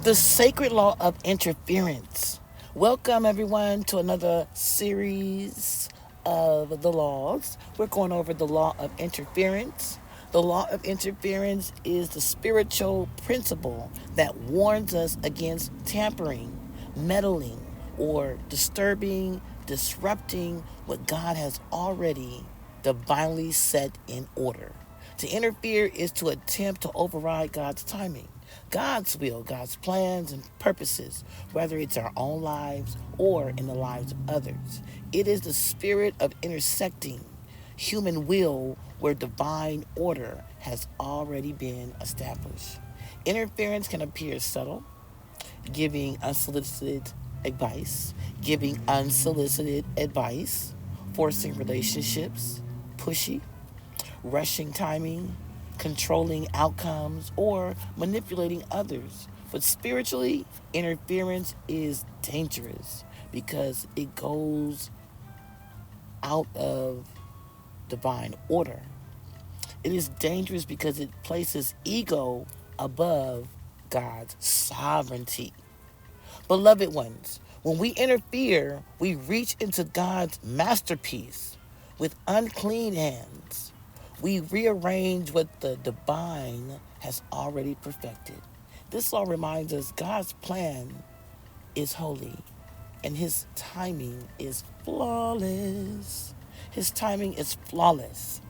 The sacred law of interference. Welcome, everyone, to another series of the laws. We're going over the law of interference. The law of interference is the spiritual principle that warns us against tampering, meddling, or disrupting what God has already divinely set in order. To interfere is to attempt to override God's timing, God's will, God's plans and purposes, whether it's our own lives or in the lives of others. It is the spirit of intersecting human will where divine order has already been established. Interference can appear subtle, giving unsolicited advice, forcing relationships, pushy, rushing timing, controlling outcomes, or manipulating others. But spiritually, interference is dangerous because it goes out of divine order. It is dangerous because it places ego above God's sovereignty. Beloved ones, when we interfere, we reach into God's masterpiece with unclean hands. We rearrange what the divine has already perfected. This all reminds us God's plan is holy and his timing is flawless. His timing is flawless.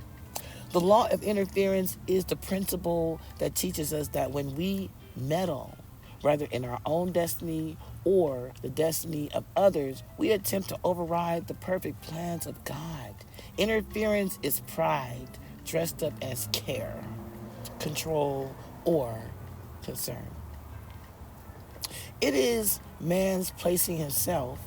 The law of interference is the principle that teaches us that when we meddle, whether in our own destiny or the destiny of others, we attempt to override the perfect plans of God. Interference is pride dressed up as care, control, or concern. It is man's placing himself,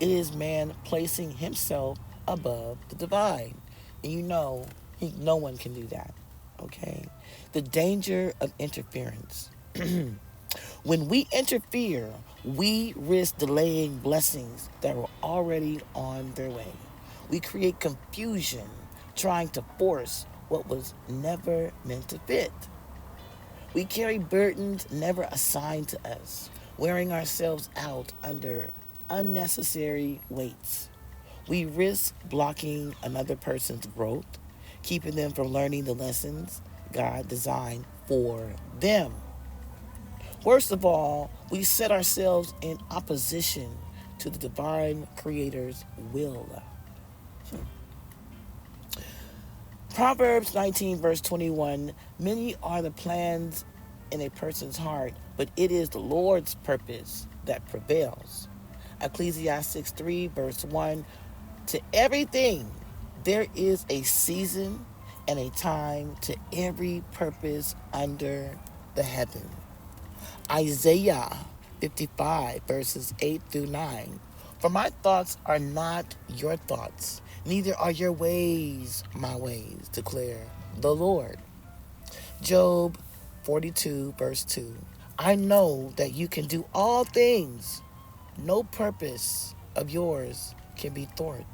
it is man placing himself above the divine. And no one can do that. Okay? The danger of interference. When we interfere, we risk delaying blessings that were already on their way. We create confusion trying to force what was never meant to fit. We carry burdens never assigned to us, wearing ourselves out under unnecessary weights. We risk blocking another person's growth, keeping them from learning the lessons God designed for them. Worst of all, we set ourselves in opposition to the divine creator's will. Proverbs 19 verse 21, many are the plans in a person's heart, but it is the Lord's purpose that prevails. Ecclesiastes 3 verse 1, to everything there is a season and a time to every purpose under the heaven. Isaiah 55 verses 8 through 9. For my thoughts are not your thoughts, neither are your ways my ways, declare the Lord. Job 42 verse 2. I know that you can do all things. No purpose of yours can be thwarted.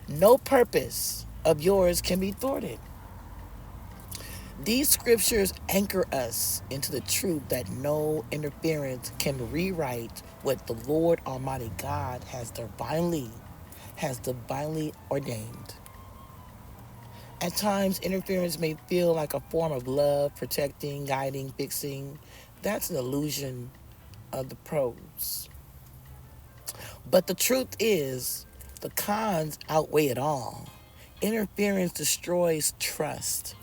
No purpose of yours can be thwarted. These scriptures anchor us into the truth that no interference can rewrite what the Lord Almighty God has divinely ordained. At times, interference may feel like a form of love, protecting, guiding, fixing. That's an illusion of the pros. But the truth is, the cons outweigh it all. Interference destroys trust,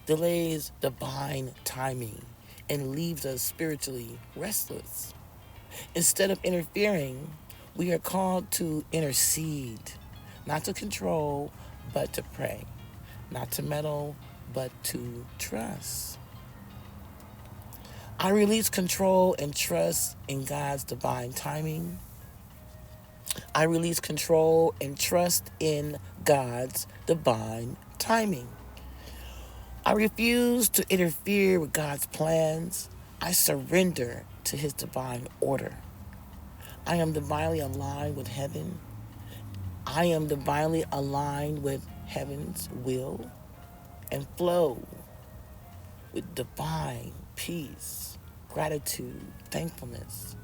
delays divine timing, and leaves us spiritually restless. Instead of interfering, we are called to intercede, not to control, but to pray, not to meddle, but to trust. I release control and trust in God's divine timing. I release control and trust in God's divine timing. I refuse to interfere with God's plans. I surrender to his divine order. I am divinely aligned with heaven. I am divinely aligned with heaven's will and flow. with divine peace, gratitude, thankfulness.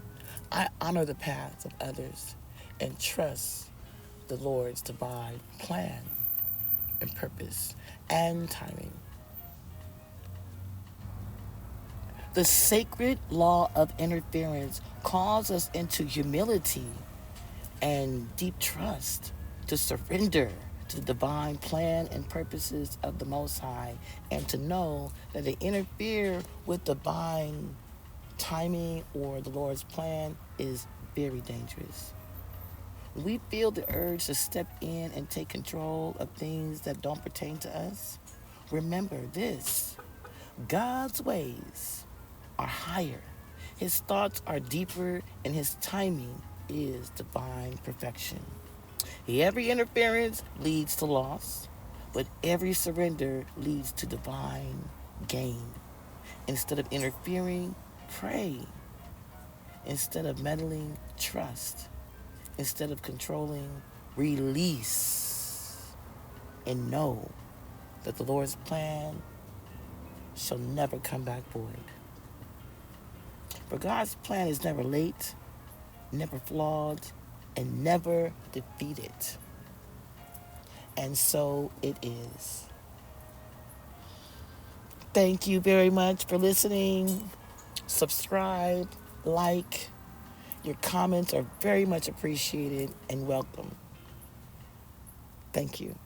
I honor the paths of others and trust the Lord's divine plan and purpose and timing. The sacred law of interference calls us into humility and deep trust to surrender to the divine plan and purposes of the Most High and to know that to interfere with divine timing or the Lord's plan is very dangerous. We feel the urge to step in and take control of things that don't pertain to us. Remember this: God's ways are higher, His thoughts are deeper, and His timing is divine perfection. Every interference leads to loss, but every surrender leads to divine gain. Instead of interfering, pray. Instead of meddling, trust. Instead of controlling, release. And know that the Lord's plan shall never come back void. For God's plan is never late, never flawed, and never defeated. And so it is. Thank you very much for listening. Subscribe, like. Your comments are very much appreciated and welcome. Thank you.